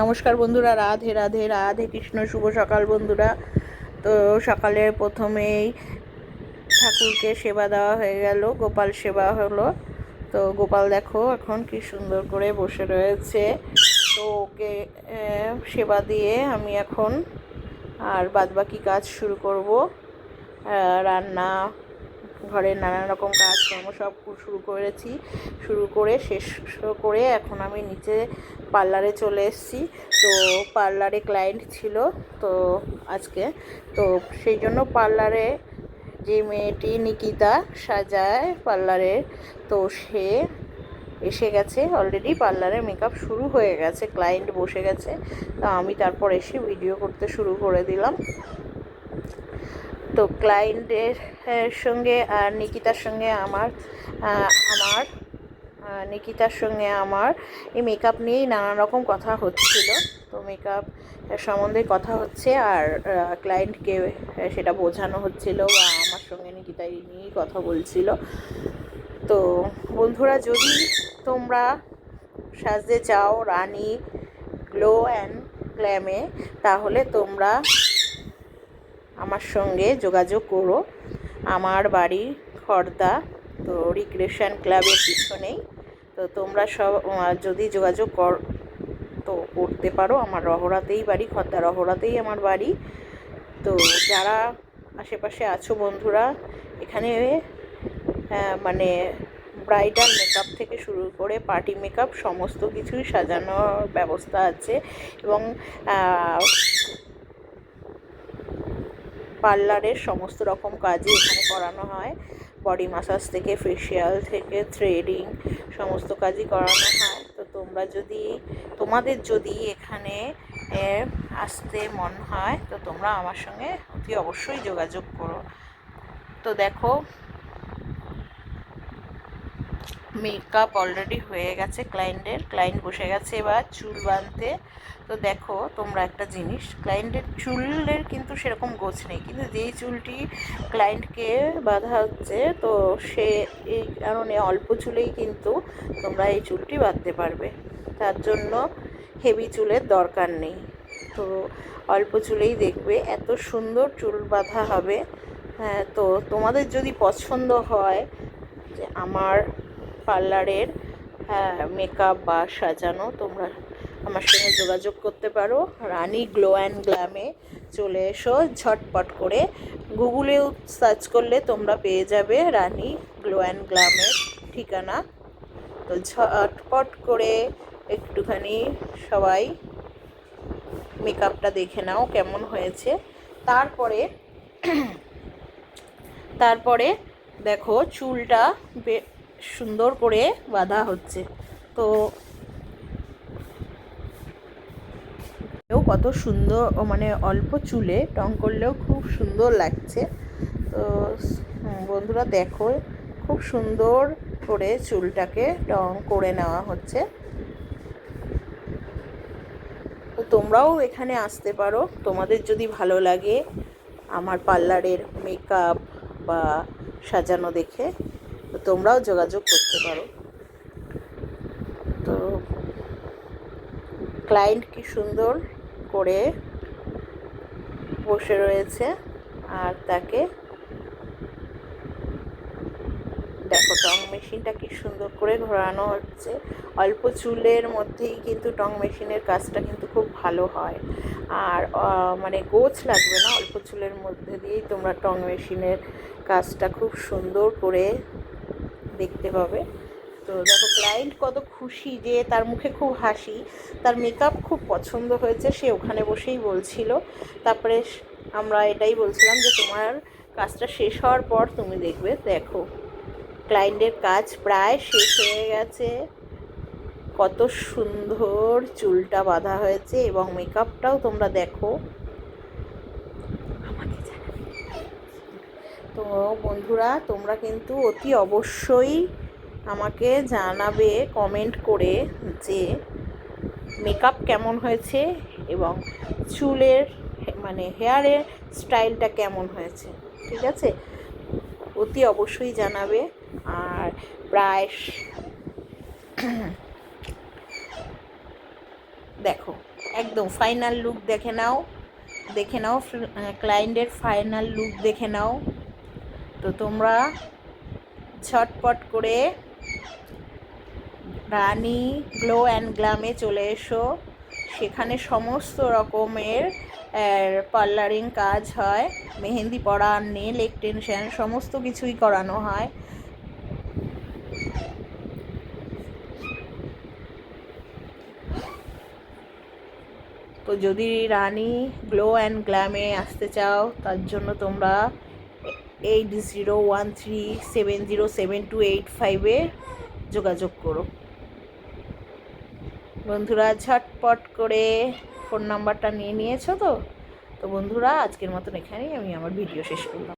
নমস্কার বন্ধুরা, রাধে রাধে রাধে কৃষ্ণ। শুভ সকাল বন্ধুরা। তো সকালে প্রথমেই ঠাকুরকে সেবা দেওয়া হয়ে গেল, গোপাল সেবা হলো। তো গোপাল দেখো এখন কি সুন্দর করে বসে রয়েছে। তো ওকে সেবা দিয়ে আমি এখন আর বাদবাকি কাজ শুরু করব। রান্না, ঘরের নানান রকম কাজকর্ম সব শুরু করেছি। শুরু করে শেষ করে এখন আমি নিচে পার্লারে চলে এসেছি। তো পার্লারে ক্লায়েন্ট ছিল তো আজকে, তো সেই জন্য পার্লারে যে মেয়েটি নিকিতা সাজায় পার্লারে, তো সে এসে গেছে অলরেডি। পার্লারে মেকআপ শুরু হয়ে গেছে, ক্লায়েন্ট বসে গেছে। তো আমি তারপর এসে ভিডিও করতে শুরু করে দিলাম। তো ক্লায়েন্টের সঙ্গে আর নিকিতার সঙ্গে আমার নিকিতার সঙ্গে আমার এই মেকআপ নিয়েই নানান রকম কথা হচ্ছিল। তো মেকআপ সম্বন্ধে কথা হচ্ছে আর ক্লায়েন্টকে সেটা বোঝানো হচ্ছিল, বা আমার সঙ্গে নিকিতা এই নিয়েই কথা বলছিল। তো বন্ধুরা, যদি তোমরা সাজতে চাও রানী গ্লো অ্যান্ড গ্ল্যামে, তাহলে তোমরা আমার সঙ্গে যোগাযোগ করো। আমার বাড়ি খড়দা, তো রিক্রিয়েশন ক্লাবের পিছনেই। তো তোমরা সব যদি যোগাযোগ তো করতে পারো। আমার রহরাতেই বাড়ি, খড়দা রহরাতেই আমার বাড়ি। তো যারা আশেপাশে আছো বন্ধুরা, এখানে মানে ব্রাইডাল মেকআপ থেকে শুরু করে পার্টি মেকআপ সমস্ত কিছুই সাজানোর ব্যবস্থা আছে। এবং পার্লারের সমস্ত রকম কাজই এখানে করানো হয়। বডি ম্যাসাজ থেকে ফেসিয়াল থেকে থ্রেডিং সমস্ত কাজই করানো হয়। তো তোমাদের যদি এখানে আসতে মন হয়, তো তোমরা আমার সঙ্গে অতি অবশ্যই যোগাযোগ করো। তো দেখো, মেকআপ অলরেডি হয়ে গেছে ক্লায়েন্ট বসে গেছে এবার চুল বাঁধতে। তো দেখো তোমরা একটা জিনিস, ক্লায়েন্টের চুলের কিন্তু সেরকম গোছ নেই, কিন্তু যেই চুলটি ক্লায়েন্টকে বাঁধা হচ্ছে, তো সে এই কারণে অল্প চুলেই কিন্তু তোমরা এই চুলটি বাঁধতে পারবে। তার জন্য হেভি চুলের দরকার নেই। তো অল্প চুলেই দেখবে এত সুন্দর চুল বাঁধা হবে। হ্যাঁ, তো তোমাদের যদি পছন্দ হয় যে আমার পার্লারের মেকআপ বা সাজানো, তোমরা আমার সঙ্গে যোগাযোগ করতে পারো। রানী গ্লো অ্যান্ড গ্ল্যামে চলে এসো, ঝটপট করে গুগলেও সার্চ করলে তোমরা পেয়ে যাবে রানী গ্লো অ্যান্ড গ্ল্যামের ঠিকানা। তো ঝটপট করে একটুখানি সবাই মেকআপটা দেখে নাও কেমন হয়েছে। তারপরে দেখো চুলটা সুন্দর করে বাঁধা হচ্ছে। তো কত সুন্দর, মানে অল্প চুলে টং করলেও খুব সুন্দর লাগছে। তো বন্ধুরা দেখো, খুব সুন্দর করে চুলটাকে টং করে নেওয়া হচ্ছে। তো তোমরাও এখানে আসতে পারো, তোমাদের যদি ভালো লাগে আমার পার্লারের মেকআপ বা সাজানো দেখে, তো তোমরাও যোগাযোগ করতে পারো। তো ক্লায়েন্ট কি সুন্দর করে বসে রয়েছে, আর তাকে দেখো টং মেশিনটা কি সুন্দর করে ঘোরানো হচ্ছে। অল্প চুলের মধ্যেই কিন্তু টং মেশিনের কাজটা কিন্তু খুব ভালো হয়, আর মানে গোছ লাগবে না। অল্প চুলের মধ্যে দিয়েই তোমরা টং মেশিনের কাজটা খুব সুন্দর করে দেখতে পাবে। তো দেখো ক্লায়েন্ট কত খুশি, যে তার মুখে খুব হাসি, তার মেকআপ খুব পছন্দ হয়েছে, সে ওখানে বসেই বলছিল। তারপরে আমরা এটাই বলছিলাম যে তোমার কাজটা শেষ হওয়ার পর তুমি দেখবে। দেখো ক্লায়েন্টের কাজ প্রায় শেষ হয়ে গেছে, কত সুন্দর চুলটা বাঁধা হয়েছে, এবং মেকআপটাও তোমরা দেখো। তো বন্ধুরা, তোমরা কিন্তু অতি অবশ্যই আমাকে জানাবে কমেন্ট করে যে মেকআপ কেমন হয়েছে এবং চুলের মানে হেয়ারের স্টাইলটা কেমন হয়েছে। ঠিক আছে, অতি অবশ্যই জানাবে। আর প্রায় দেখো একদম ফাইনাল লুক দেখে নাও, দেখে নাও ক্লায়েন্টের ফাইনাল লুক দেখে নাও। তো তোমরা ঝটপট করে রানী গ্লো অ্যান্ড গ্ল্যামে চলে এসো, সেখানে সমস্ত রকমের পার্লারিং কাজ হয়, মেহেন্দি পরা, নেল এক্সটেনশন সমস্ত কিছুই করানো হয়। তো যদি রানী গ্লো অ্যান্ড গ্ল্যামে আসতে চাও তার জন্য তোমরা 8013707285 যোগাযোগ করো। বন্ধুরা ঝটপট করে ফোন নাম্বারটা নিয়ে নিয়েছো তো? তো বন্ধুরা আজকের মতন এখানেই আমি আমার ভিডিও শেষ করলাম।